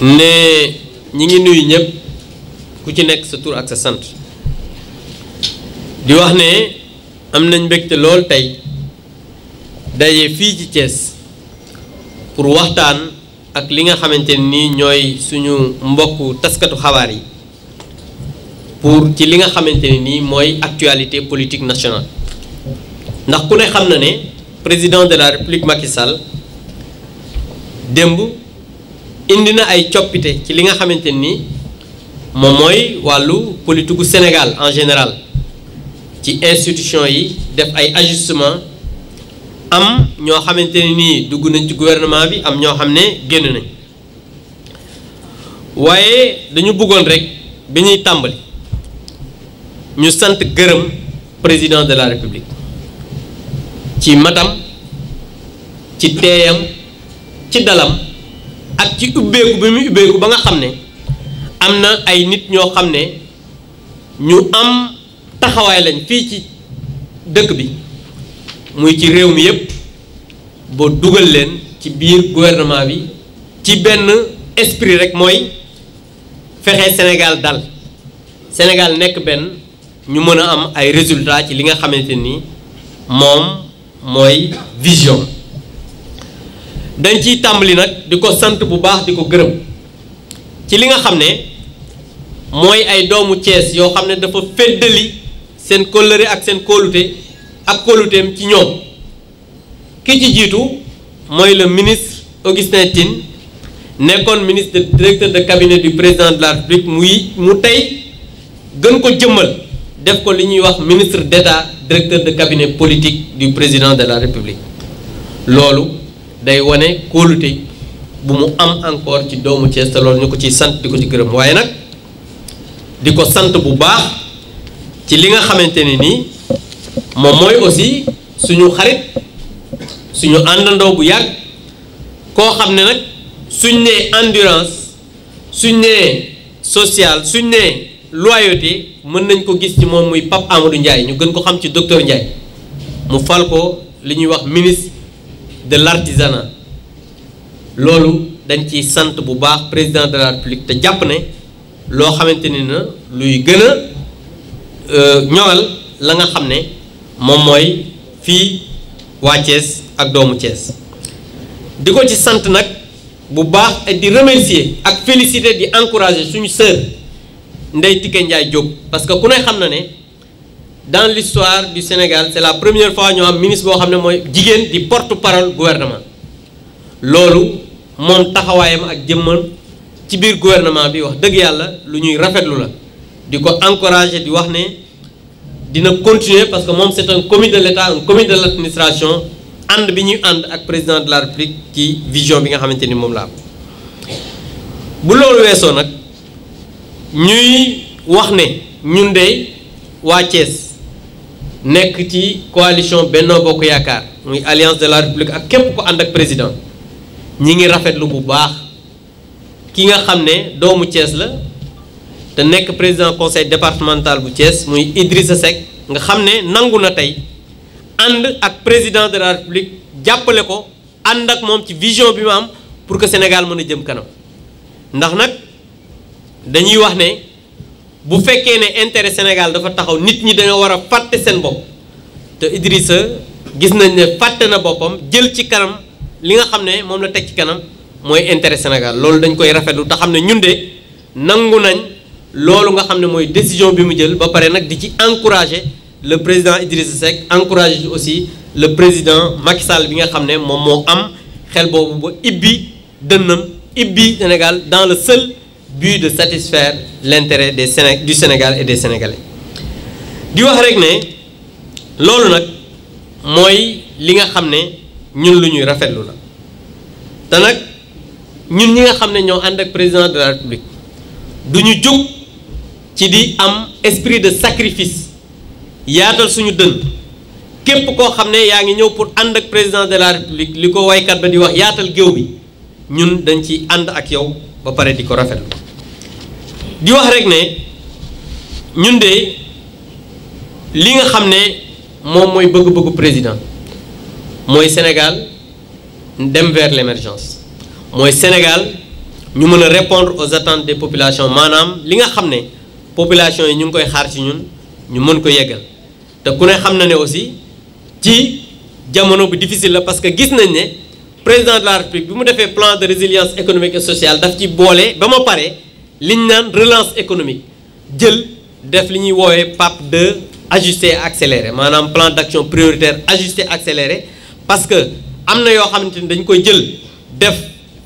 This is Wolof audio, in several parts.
ne ñi ngi nuyu ñëpp ku ci nekk sa tur ak sa sant di wax ne am nañ mbégte lool tey daje fii ci Thiès pour waxtaan ak li nga xamante ni ñooy suñu mbokku taskatu xabaar yi pour ci li nga xamante ni mooy actualité politique nationale ndax ku ne xam na ne président de la République Macky Sall démb indi na ay coppite ci li nga xamante ni moom mooy wàllu politique gu Sénégal en général ci institution yi def ay ajustement am ñoo xamante ne nii dugg nañ ci gouvernement bi am ñoo xam ne génn nañ waaye dañu bëggoon rek bi ñuy tàmbali ñu sant gërëm président de la République ci matam ci teeyam ci dalam ak ci ubbeeku bi mu ubbeeku ba nga xam ne am na ay nit ñoo xam ne ñu am taxawaay lañ fii ci dëkk bi muy ci réew mi yépp boo dugal leen ci biir gouvernement bi ci benn esprit rek mooy fexe Sénégal dal Sénégal nekk benn ñu mën a am ay résultats ci li nga xamante ni moom mooy vision dañ ciy tàmbali nag di ko sant bu baax di ko gërëm ci li nga xam ne mooy ay doomu Thiès yoo xam ne dafa feddali seen kóllëre ak seen kóolute ak kóoluteem ci ñoom ki ci jiitu mooy le ministre Augustin Tine nekkoon ministre directeur de cabinet du président de la République mu tey gën ko jëmmal def ko li ñuy wax ministre d'État directeur de cabinet politique du président de la République loolu day wane kóolute bu mu am encore ci doomu Thiès te loolu ñu ko ciy sant di ko ci gërëm waaye nag di ko sant bu baax ci li nga xamante ne nii moom mooy aussi suñu xarit suñu àndandoo bu yàgg koo xam ne nag suñ nee endurance suñ nee social suñ nee loyauté mën nañ ko gis ci moom muy Pape Amadou Ndiaye ñu gën ko xam ci docteur Ndiaye mu fal ko li ñuy wax ministre de l'artisanat loolu dañ ciy sant bu baax président de la République te jàpp ne loo xamante ni na luy gën a ñoŋal la nga xam ne moom mooy fii waa Thiès ak doomu Thiès di ko ci sant nag bu baax et di remercier ak féliciter di encourager suñu sœur Ndeye Tické Ndiaye Diop parce que ku ne xam na ne dans l'histoire du Sénégal c'est la première fois ñoo am ministre boo xam ne mooy jigéen di porte-parole gouvernement loolu moom taxawaayam ak jëmmam ci biir gouvernement bi wax dëgg yàlla lu ñuy rafetlu la di ko encourager di wax ne dina continuer parce que moom c'est un commis de l'État un commis de l'administration ànd bi ñuy ànd ak président de la République ci vision bi nga xamante ni moom la am bu loolu weesoo nag ñuy wax ne ñun de waa Thiès nekk ci coalition Benno Bokk Yaakaar muy alliance de la République ak képp ko ànd ak président ñi ngi rafetlu bu baax ki nga xam ne doomu Thiès la te nekk président conseil départemental bu Thiès muy Idrissa Seck nga xam ne nangu na tey ànd ak président de la République jàppale ko ànd ak moom ci vision bi mu am pour que Sénégal mën a jëm kanam ndax nag dañuy wax ne bu fekkee ne intérêt Sénégal dafa taxaw nit ñi dañoo war a fàtte seen bopp te Idrissa gis nañ ne fàtte na boppam jël ci kanam li nga xam ne moom la teg ci kanam mooy intérêt Sénégal loolu dañ koy rafetlu te xam ne ñun de nangu nañ loolu nga xam ne mooy décision bi mu jël ba pare nag di ci encourager le président Idrissa Seck encourager aussi le président Macky Sall bi nga xam ne moom moo am xel boobu ba ibbi dënnam ibbi Sénégal dans le seul but de satisfaire l'intérêt du Sénégal et des Sénégalais di wax rek ne loolu nag mooy li nga xam ne ñun lu ñuy rafetlu la te nag ñun ñi nga xam ne ñoo ànd ak président de la République du ñu jóg ci di am esprit de sacrifice yaatal suñu dënn képp koo xam ne yaa ngi ñëw pour ànd ak président de la République li ko waykat ba di wax yaatal géew bi ñun dañ ci ànd ak yow ba pare di ko rafetlu di wax rek ne ñun de li nga xam ne moom mooy bëgg-bëggu président mooy Sénégal dem vers l'émergence mooy Sénégal ñu mën a répondre aux attentes des populations maanaam li nga xam ne population yi ñu ngi koy xaar ci ñun ñu mën ko yeggal te ku ne xam na ne aussi ci jamono bu difficile la parce que gis nañ ne président de la République bi mu defee plan de résilience économique et sociale daf ci boole ba ma pare liñ naan relance économique jël def li ñuy woowee PAP 2 ajusté et accéléré maanaam plan d'action prioritaire ajusté accéléré parce que am na yoo xamante ni dañ koy jël def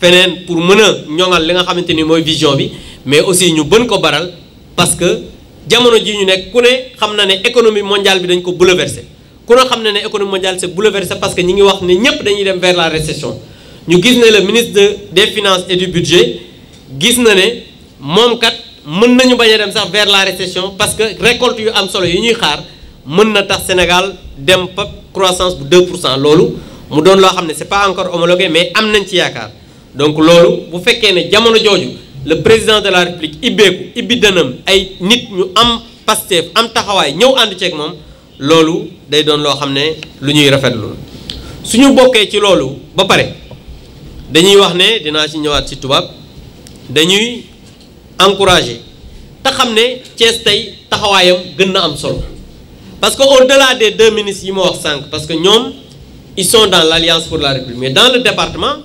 feneen pour mën a ñoŋal li nga xamante ni mooy vision bi mais aussi ñu bën ko baral parce que jamono ji ñu nekk ku ne xam na ne économie mondiale bi dañ ko bouleversé ku ne xam na ne économie mondiale c'est bouleversé parce que ñi ngi wax ne ñëpp dañuy dem vers la récession ñu gis ne le ministre des finances et du budget gis na ne moom kat mën nañu bañ a dem sax vers la récession parce que récolte yu am solo yi ñuy xaar mën na tax Sénégal dem pa croissance bu 2% loolu mu doon loo xam ne c'est pas encore homologué mais am nañ ci yaakaar donc loolu bu fekkee ne jamono jooju le président de la République ibbi dënam ay nit ñu am Pastef am taxawaay ñëw ànd ceeg moom loolu day doon loo xam ne lu ñuy rafetlu suñu bokkee ci loolu ba pare dañuy wax ne dinaa ci ñëwaat ci tubaab dañuy encourager te xam ne Thiès tey taxawaayam gën na am solo parce que au-delà des deux ministres yi ma wax sànq parce que ñoom ils sont dans l'Alliance pour la République mais dans le département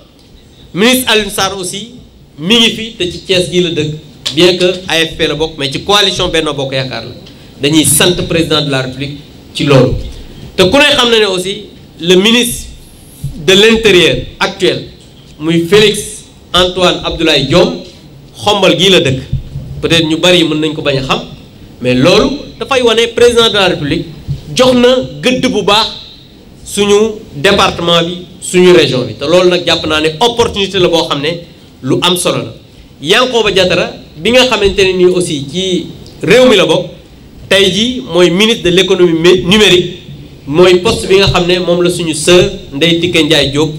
ministre Alioune Sarr aussi mi ngi fi te ci Thiès gii la dëkk bien que AFP la bokk mais ci coalition Benno Bokk Yaakaar la dañuy sant président de la République ci loolu te ku ne xam na ne aussi le ministre de l'intérieur actuel muy Félix Antoine Abdoulaye Diome xombal gii la dëkk peut-être ñu bari mën nañ ko bañ a xam mais loolu dafay wane président de la République jox na gëdd bu baax suñu département bi suñu région bi te loolu nag jàpp naa ne opportunité la boo xam ne lu am solo la Yankhoba Diattara bi nga xamante ne nii aussi ci réew mi la bokk tey jii mooy ministre de l'économie numérique mooy poste bi nga xam ne moom la suñu sœur Ndeye Tické Ndiaye Diop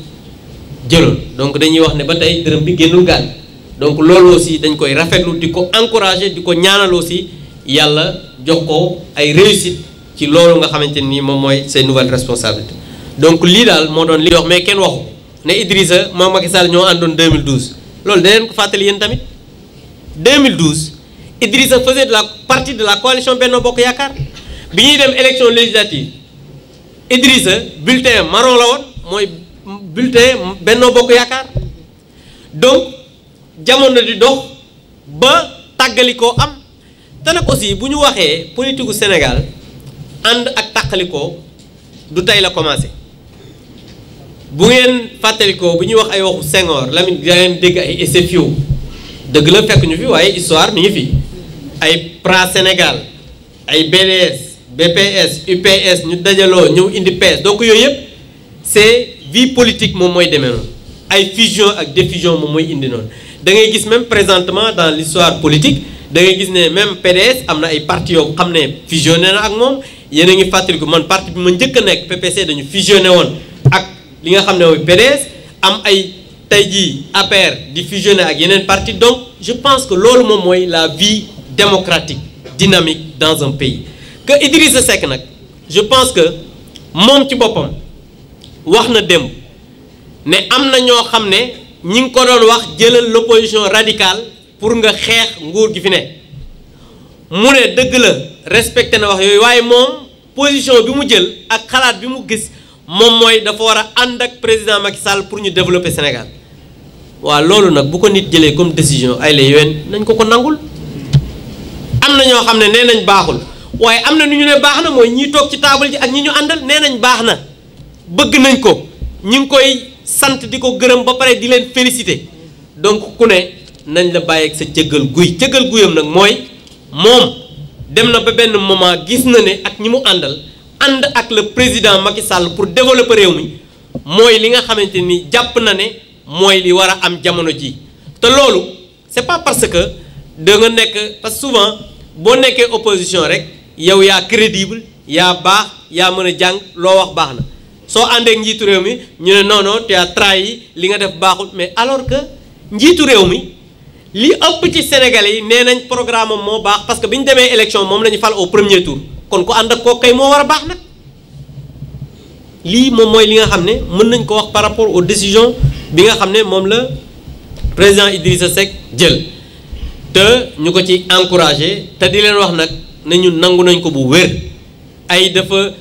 jëloon donc dañuy wax ne ba tey dërëm bi génnul gaal donc loolu aussi dañ koy rafetlu di ko encourager di ko ñaanal aussi yàlla jox ko ay réussite ci loolu nga xamante ni moom mooy ses nouvelles responsabilités donc lii daal moo doon li wax mais kenn waxu ne Idrissa moom Macky Sall ñoo àndoon 2012 loolu da leen ko fàttali yéen tamit 2012 Idrissa faisait partie de la coalition Benno Bokk Yaakaar bi ñuy dem élection législative Idrissa bulletin marron la woon mooy bulletin Benno Bokk Yaakaar donc jamono di dox ba tàggalikoo am te nag aussi bu ñu waxee politique gu Sénégal ànd ak tàqalikoo du tey la commencé bu ngeen fàttalikoo bu ñuy wax ay waxu Senghor Lamine da ngeen dégg ay SFIO dëgg la fekk ñu fi waaye histoire mi ngi fi ay PRA Sénégal ay BDS BPS UPS ñu dajaloo ñëw indi PS donc yooyu yëpp c'est vie politique moom mooy demee noonu ay fusion ak diffusion moom mooy indi noonu da ngay gis même présentement dans l'histoire politique da ngay gis ne même PDS am na ay parti yoo xam ne fusionné na ak moom yéen a ngi fàttaliku man parti bi ma njëkk a nekk PPC dañu fusionné woon ak li nga xam ne mooy PDS am ay tey jii APR di fusionné ak yeneen parti donc je pense que loolu moom mooy la vie démocratique dynamique dans un pays que Idrissa Seck nag je pense que moom ci boppam wax na démb ne am na ñoo xam ne ñi ngi ko doon wax jëlal l'opposition radicale pour nga xeex nguur gi fi ne mu ne dëgg la respecté na wax yooyu waaye moom position bi mu jël ak xalaat bi mu gis moom mooy dafa war a ànd ak président Macky Sall pour ñu développer Sénégal waaw loolu nag bu ko nit jëlee comme décision ay la yowén nañ ko nangul am na ñoo xam ne nee nañ baaxul waaye am na nu ñu ne baax na mooy ñi toog ci table ji ak ñi ñu àndal nee nañ baax na bëgg nañ ko ñi ngi koy sant di ko gërëm ba pare di leen féliciter donc ku ne nañ la bàyyi ak sa cëggal guyam nag mooy moom dem na ba benn moment gis na ne ak ñi mu àndal ànd ak le président Macky Sall pour développer réew mi mooy li nga xamante ni jàpp na ne mooy li war a am jamono ji te loolu c'est pas parce que da nga nekk parce que souvent boo nekkee opposition rek yow yaa crédible yaa baax yaa mën a jàng loo wax baax na soo àndeek njiitu réew mi ñu ne non non tu as trahi li nga def baaxul mais alors que njiitu réew mi li ëpp ci Sénégalais yi nee nañ programme am moo baax parce que bi ñu demee élection moom la ñu fal au premier tour kon ku ànd ak kooku kay moo war a baax nag lii moom mooy li nga xam ne mën nañ ko wax par rapport aux décisions bi nga xam ne moom la président Idrissa Seck jël te ñu ko ci encouragé te di leen wax nag ne ñun nangu nañ ko bu wér ay dafa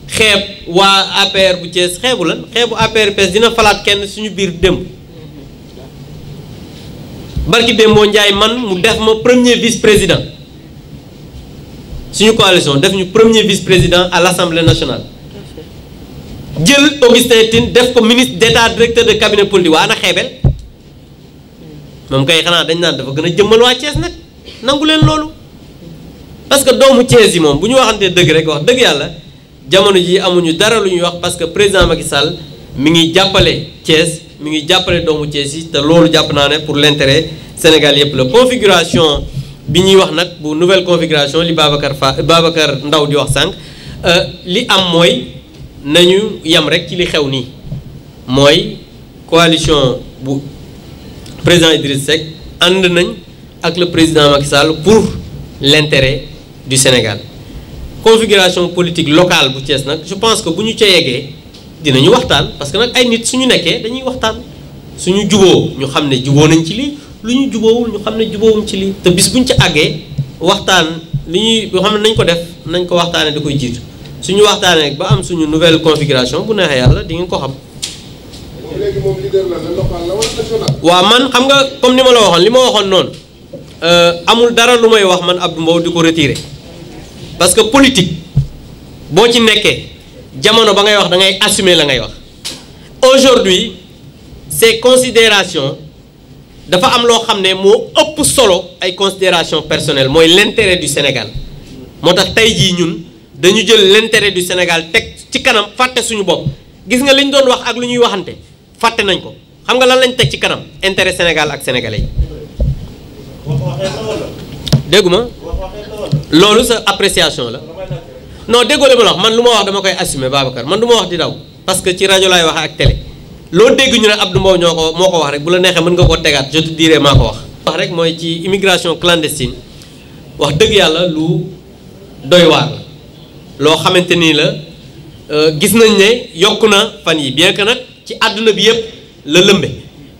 xeeb waa APR bu Thiès xeebu lan xeebu APR PS dina falaat kenn suñu biir démb barki Dembo Ndiaye man mu def ma premier vice-président suñu coalition def ñu premier vice-président à l'Assemblée nationale jël Augustin Tine def ko ministre d'État directeur de cabinet politique waa na xeebel moom kay xanaa dañ naan dafa gën a jëmmal waa Thiès nag nangu leen loolu parce que doomu Thiès yi moom bu ñu waxantee dëgg rek wax dëgg yàlla jamono ji amuñu dara lu ñuy wax parce que président Macky Sall mi ngi jàppale Thiès mi ngi jàppale doomu Thiès yi te loolu jàpp naa ne pour l'intérêt Sénégal yëpp la configuration bi ñuy wax nag bu nouvelle configuration li Babacar Ndaw di wax sànq li am mooy nañu yem rek ci li xew nii mooy coalition bu président Idriss Seck ànd nañ ak le président Macky Sall pour l'intérêt du Sénégal configuration politique locale bu Thiès nag je pense que bu ñu ca yeggee dinañu waxtaan parce que nag ay nit suñu nekkee dañuy waxtaan suñu juboo ñu xam ne juboo nañ ci lii lu ñu juboowul ñu xam ne juboowuñ ci lii te bis buñ ca àggee waxtaan li ñuy yoo xam ne nañ ko def nañ ko waxtaanee da koy jiitu suñu waxtaanee ba am suñu nouvelle configuration bu neexee yàlla di ngeen ko xam. léegi moom leader la local la wala national. waaw man xam nga comme ni ma la waxoon li ma waxoon noonu amul dara lu may wax man Abdou Mbow di ko retirer parce que politique boo ci nekkee jamono ba ngay wax da ngay assumer la ngay wax aujourd'hui ces considérations dafa am loo xam ne moo ëpp solo ay considérations personnelles mooy l'intérêt du Sénégal moo tax tey jii ñun dañu jël l'intérêt du Sénégal teg ci kanam fàtte suñu bopp gis nga li ñu doon wax ak lu ñuy waxante fàtte nañ ko xam nga lan lañ teg ci kanam intérêt Sénégal ak sénégalais yi dégguma loolu sa appréciation la non déggoo li ma la wax man lu ma wax dama koy assumer Babacar man du ma wax di daw parce que ci rajo laay wax ak télé loo dégg ñu ne Abdou Mbow moo ko wax rek bu la neexee mën nga koo tegaat je te dirai maa ko wax rek mooy ci immigration clandestine wax dëgg yàlla lu doy waar la loo xamante nii la gis nañ ne yokk na fan yi bien que nag ci àdduna bi yëpp la lëmbe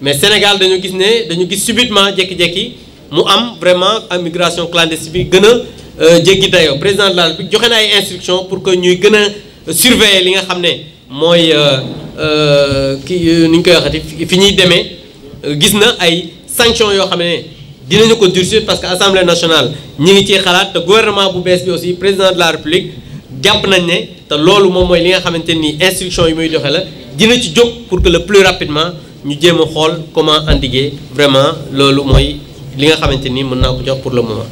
mais Sénégal dañu gis subitement jékki-jékki mu am vraiment immigration clandestine bi gën a jéggi dayoo président de la République joxe na ay instructions pour que ñuy gën a surveiller li nga xam ne mooy ni ñu koy waxati fi ñuy demee gis na ay sanctions yoo xam ne dinañu ko durcir parce que Assemblée nationale ñi ngi ciy xalaat te gouvernement bu bees bi aussi président de la République jàpp nañ ne te loolu moom mooy li nga xamante ni instruction yi muy doxe la dina ci jóg pour que le plus rapidement ñu jéem a xool comment endiguer vraiment loolu mooy li nga xamante ni mën naa ko jox pour le moment